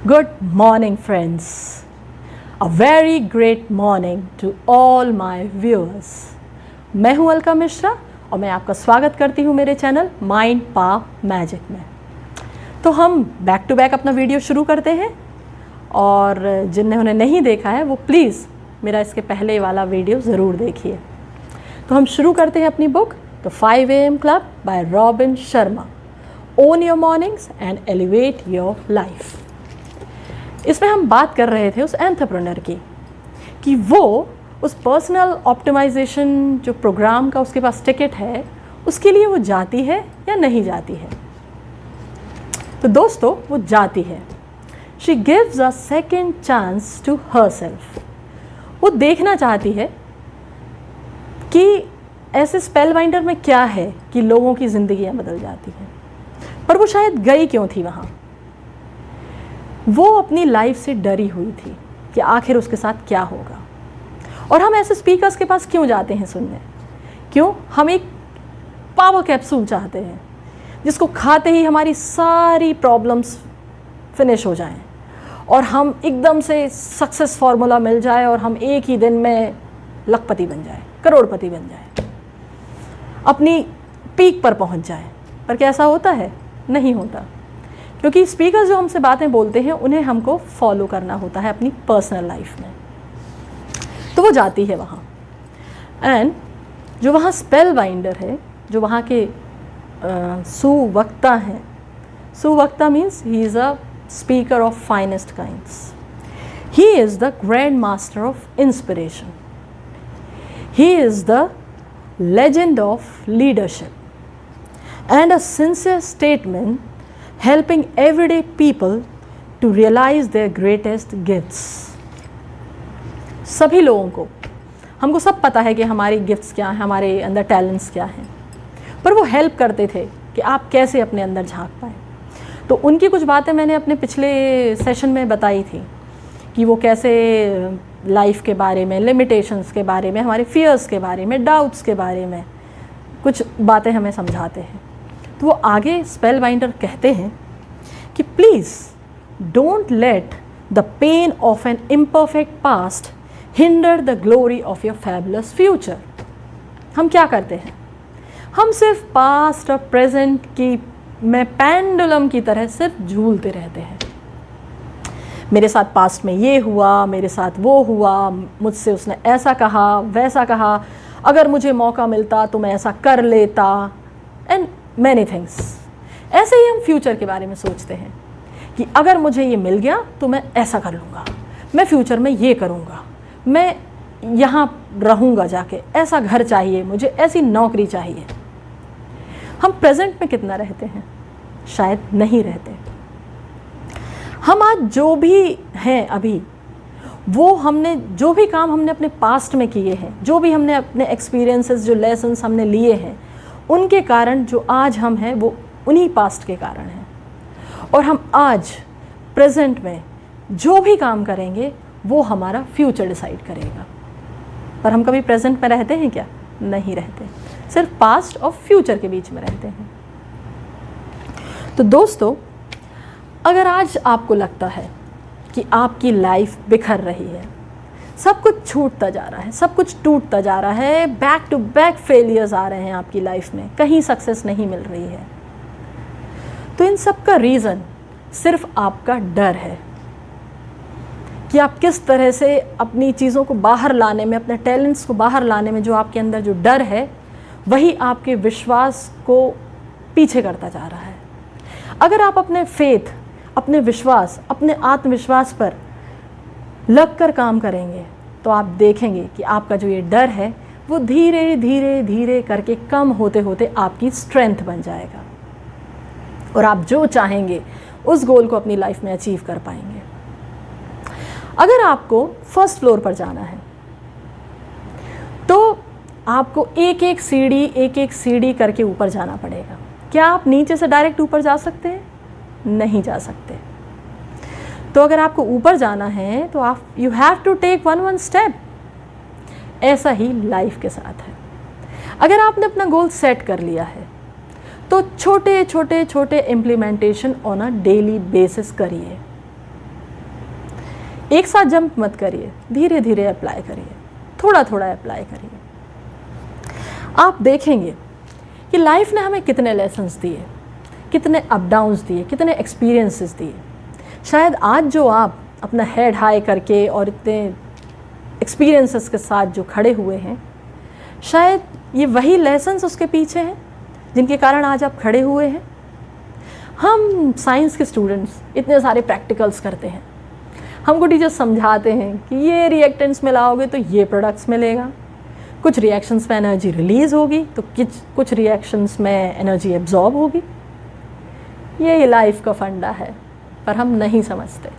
Good morning, friends. A very great morning to all my viewers. मैं हूँ अलका मिश्रा और मैं आपका स्वागत करती हूँ मेरे चैनल माइंड पावर मैजिक में। तो हम बैक टू बैक अपना वीडियो शुरू करते हैं और जिन्होंने नहीं देखा है वो प्लीज़ मेरा इसके पहले वाला वीडियो ज़रूर देखिए। तो हम शुरू करते हैं अपनी book the 5 AM club bye robin Sharma. Own your mornings and elevate your life. इसमें हम बात कर रहे थे उस एंटरप्रेन्योर की कि वो उस पर्सनल ऑप्टिमाइजेशन जो प्रोग्राम का उसके पास टिकट है उसके लिए वो जाती है या नहीं जाती है। तो दोस्तों वो जाती है। She gives a second chance to herself. वो देखना चाहती है कि ऐसे स्पेल बाइंडर में क्या है कि लोगों की ज़िंदगियाँ बदल जाती हैं। पर वो शायद गई क्यों थी वहाँ। वो अपनी लाइफ से डरी हुई थी कि आखिर उसके साथ क्या होगा। और हम ऐसे स्पीकर्स के पास क्यों जाते हैं सुनने? क्यों? हम एक पावर कैप्सूल चाहते हैं जिसको खाते ही हमारी सारी प्रॉब्लम्स फिनिश हो जाएं और हम एकदम से सक्सेस फार्मूला मिल जाए और हम एक ही दिन में लखपति बन जाए, करोड़पति बन जाए, अपनी पीक पर पहुंच जाए। पर क्या ऐसा होता है? नहीं होता, क्योंकि स्पीकर जो हमसे बातें बोलते हैं उन्हें हमको फॉलो करना होता है अपनी पर्सनल लाइफ में। तो वो जाती है वहाँ एंड जो वहाँ स्पेल बाइंडर है, जो वहाँ के सुवक्ता हैं। सुवक्ता means he is a speaker of finest kinds. He is the grand master of inspiration. He is the legend of leadership and a sincere statement helping everyday people to realize their greatest gifts. सभी लोगों को, हमको सब पता है कि हमारी gifts क्या हैं, हमारे अंदर टैलेंट्स क्या हैं, पर वो हेल्प करते थे कि आप कैसे अपने अंदर झांक पाए। तो उनकी कुछ बातें मैंने अपने पिछले सेशन में बताई थी कि वो कैसे लाइफ के बारे में, लिमिटेशंस के बारे में, हमारे फियर्स के बारे में, डाउट्स के बारे में कुछ बातें हमें समझाते हैं। तो वो आगे स्पेल बाइंडर कहते हैं कि please don't let the pain of N imperfect past hinder the glory of your fabulous future. हम क्या करते हैं? हम सिर्फ पास्ट और प्रेजेंट की में पेंडुलम की तरह सिर्फ झूलते रहते हैं। मेरे साथ पास्ट में ये हुआ, मेरे साथ वो हुआ, मुझसे उसने ऐसा कहा, वैसा कहा, अगर मुझे मौका मिलता तो मैं ऐसा कर लेता, एंड मैनी थिंग्स। ऐसे ही हम फ्यूचर के बारे में सोचते हैं कि अगर मुझे ये मिल गया तो मैं ऐसा कर लूँगा, मैं फ्यूचर में ये करूँगा, मैं यहाँ रहूँगा जाके, ऐसा घर चाहिए मुझे, ऐसी नौकरी चाहिए। हम प्रेजेंट में कितना रहते हैं? शायद नहीं रहते। हम आज जो भी हैं अभी, वो हमने जो भी काम हमने अपने पास्ट में किए हैं, जो भी हमने अपने एक्सपीरियंसेस, जो लेसन्स हमने लिए हैं, उनके कारण जो आज हम हैं वो उन्हीं पास्ट के कारण हैं। और हम आज प्रेजेंट में जो भी काम करेंगे वो हमारा फ्यूचर डिसाइड करेगा। पर हम कभी प्रेजेंट में रहते हैं क्या? नहीं रहते, सिर्फ पास्ट और फ्यूचर के बीच में रहते हैं। तो दोस्तों, अगर आज आपको लगता है कि आपकी लाइफ बिखर रही है, सब कुछ छूटता जा रहा है, सब कुछ टूटता जा रहा है, बैक टू बैक फेलियर्स आ रहे हैं आपकी लाइफ में, कहीं सक्सेस नहीं मिल रही है, तो इन सब का रीज़न सिर्फ आपका डर है कि आप किस तरह से अपनी चीज़ों को बाहर लाने में, अपने टैलेंट्स को बाहर लाने में, जो आपके अंदर जो डर है वही आपके विश्वास को पीछे करता जा रहा है। अगर आप अपने फेथ, अपने विश्वास, अपने आत्मविश्वास पर लगकर काम करेंगे तो आप देखेंगे कि आपका जो ये डर है वो धीरे धीरे धीरे करके कम होते होते आपकी स्ट्रेंथ बन जाएगा और आप जो चाहेंगे उस गोल को अपनी लाइफ में अचीव कर पाएंगे। अगर आपको फर्स्ट फ्लोर पर जाना है तो आपको एक एक सीढ़ी करके ऊपर जाना पड़ेगा। क्या आप नीचे से डायरेक्ट ऊपर जा सकते हैं? नहीं जा सकते। तो अगर आपको ऊपर जाना है तो आप you have to take one step. ऐसा ही लाइफ के साथ है। अगर आपने अपना गोल सेट कर लिया है तो छोटे छोटे छोटे implementation on a daily basis करिए। एक साथ जंप मत करिए, धीरे धीरे अप्लाई करिए, थोड़ा थोड़ा अप्लाई करिए। आप देखेंगे कि लाइफ ने हमें कितने लेसन्स दिए, कितने अप डाउन्स दिए, कितने एक्सपीरियंसेस दिए। शायद आज जो आप अपना हेड हाई करके और इतने एक्सपीरियंसेस के साथ जो खड़े हुए हैं, शायद ये वही लेसन्स उसके पीछे हैं जिनके कारण आज आप खड़े हुए हैं। हम साइंस के स्टूडेंट्स इतने सारे प्रैक्टिकल्स करते हैं, हमको टीचर्स समझाते हैं कि ये रिएक्टेंट्स मिलाओगे तो ये प्रोडक्ट्स मिलेगा, कुछ रिएक्शंस में एनर्जी रिलीज़ होगी तो कुछ रिएक्शंस में एनर्जी एब्जॉर्ब होगी। ये लाइफ का फंडा है, पर हम नहीं समझते।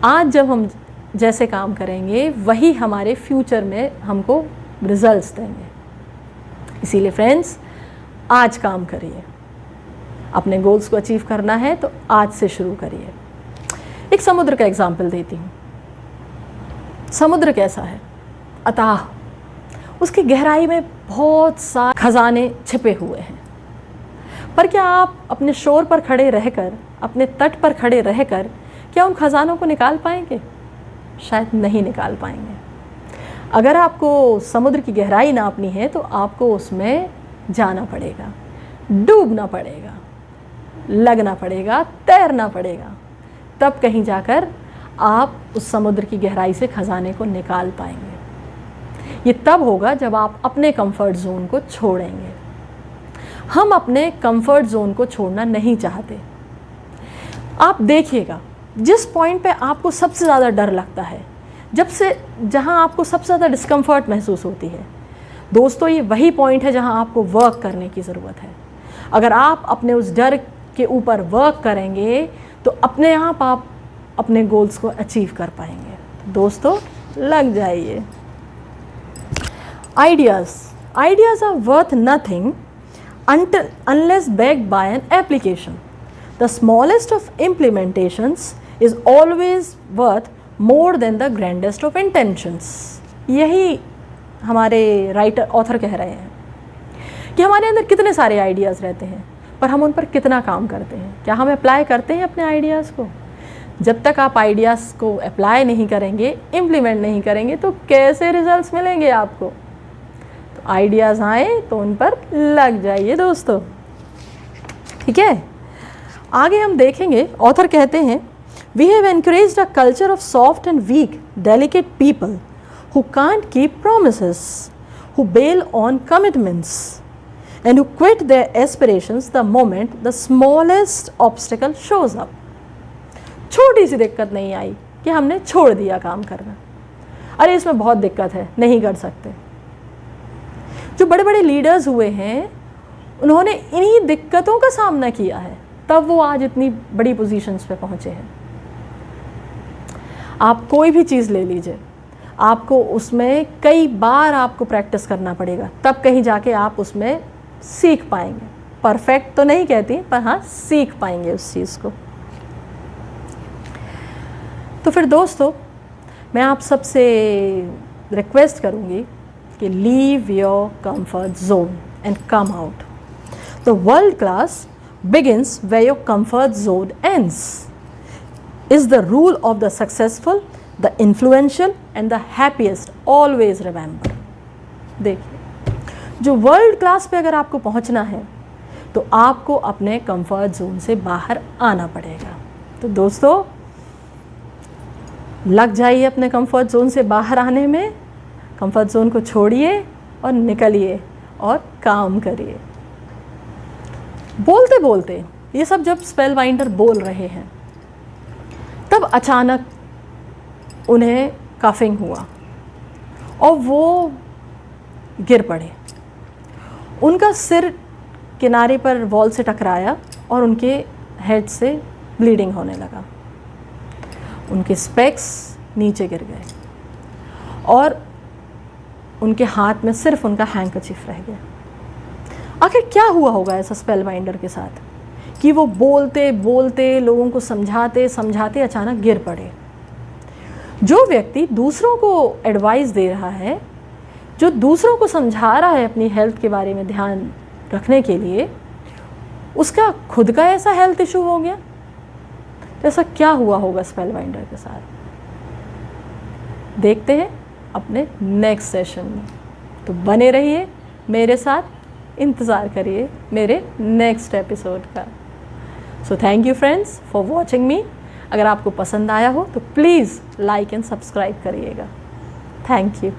आज जब हम जैसे काम करेंगे वही हमारे फ्यूचर में हमको रिजल्ट्स देंगे। इसीलिए फ्रेंड्स, आज काम करिए। अपने गोल्स को अचीव करना है तो आज से शुरू करिए। एक समुद्र का एग्जाम्पल देती हूँ। समुद्र कैसा है? अथाह, उसकी गहराई में बहुत सारे खजाने छिपे हुए हैं। पर क्या आप अपने शोर पर खड़े रहकर, अपने तट पर खड़े रहकर क्या उन खजानों को निकाल पाएंगे? शायद नहीं निकाल पाएंगे। अगर आपको समुद्र की गहराई नापनी है तो आपको उसमें जाना पड़ेगा, डूबना पड़ेगा, लगना पड़ेगा, तैरना पड़ेगा, तब कहीं जाकर आप उस समुद्र की गहराई से खजाने को निकाल पाएंगे। ये तब होगा जब आप अपने कंफर्ट जोन को छोड़ेंगे। हम अपने कंफर्ट जोन को छोड़ना नहीं चाहते। आप देखिएगा, जिस पॉइंट पे आपको सबसे ज़्यादा डर लगता है, जहाँ आपको सबसे ज़्यादा डिस्कम्फर्ट महसूस होती है, दोस्तों ये वही पॉइंट है जहाँ आपको वर्क करने की ज़रूरत है। अगर आप अपने उस डर के ऊपर वर्क करेंगे तो अपने आप आप अपने गोल्स को अचीव कर पाएंगे। दोस्तों, लग जाइए। Ideas are worth nothing unless backed by an application. The smallest of implementations is always worth more than the grandest of intentions. यही हमारे ऑथर कह रहे हैं कि हमारे अंदर कितने सारे आइडियाज़ रहते हैं, पर हम उन पर कितना काम करते हैं। क्या हम अप्लाई करते हैं अपने आइडियाज़ को? जब तक आप आइडियाज़ को अप्लाई नहीं करेंगे, इम्प्लीमेंट नहीं करेंगे, तो कैसे रिजल्ट्स मिलेंगे आपको? तो आइडियाज़ आए तो उन पर लग जाइए दोस्तों, ठीक है। आगे हम देखेंगे, ऑथर कहते हैं, we have encouraged a culture of soft and weak delicate people who can't keep promises, who bail on commitments, and who quit their aspirations the moment the smallest obstacle shows up. छोटी सी दिक्कत नहीं आई कि हमने छोड़ दिया काम करना, अरे इसमें बहुत दिक्कत है, नहीं कर सकते। जो बड़े बड़े लीडर्स हुए हैं, उन्होंने इन्हीं दिक्कतों का सामना किया है, तब वो आज इतनी बड़ी पोजीशंस पे पहुंचे हैं। आप कोई भी चीज़ ले लीजिए, आपको उसमें कई बार आपको प्रैक्टिस करना पड़ेगा, तब कहीं जाके आप उसमें सीख पाएंगे। परफेक्ट तो नहीं कहती, पर हाँ सीख पाएंगे उस चीज़ को। तो फिर दोस्तों, मैं आप सबसे रिक्वेस्ट करूँगी कि leave your comfort zone and come out. The world class begins where your comfort zone ends is the rule of the successful, the influential and the happiest. Always remember. देखिए, जो वर्ल्ड क्लास पे अगर आपको पहुंचना है तो आपको अपने कंफर्ट जोन से बाहर आना पड़ेगा। तो दोस्तों, लग जाइए अपने कंफर्ट जोन से बाहर आने में। कंफर्ट जोन को छोड़िए और निकलिए और काम करिए। बोलते बोलते ये सब जब स्पेल बाइंडर बोल रहे हैं, तब अचानक उन्हें कफिंग हुआ और वो गिर पड़े। उनका सिर किनारे पर वॉल से टकराया और उनके हेड से ब्लीडिंग होने लगा। उनके स्पेक्स नीचे गिर गए और उनके हाथ में सिर्फ उनका हैंकरचीफ रह गया। आखिर क्या हुआ होगा ऐसा स्पेल बाइंडर के साथ कि वो बोलते बोलते, लोगों को समझाते समझाते अचानक गिर पड़े। जो व्यक्ति दूसरों को एडवाइस दे रहा है, जो दूसरों को समझा रहा है अपनी हेल्थ के बारे में ध्यान रखने के लिए, उसका खुद का ऐसा हेल्थ इशू हो गया। तो ऐसा क्या हुआ होगा स्पेल बाइंडर के साथ? देखते हैं अपने नेक्स्ट सेशन में। तो बने रहिए मेरे साथ, इंतज़ार करिए मेरे नेक्स्ट एपिसोड का। So thank you friends for watching मी। अगर आपको पसंद आया हो तो प्लीज़ लाइक एंड सब्सक्राइब करिएगा। Thank you.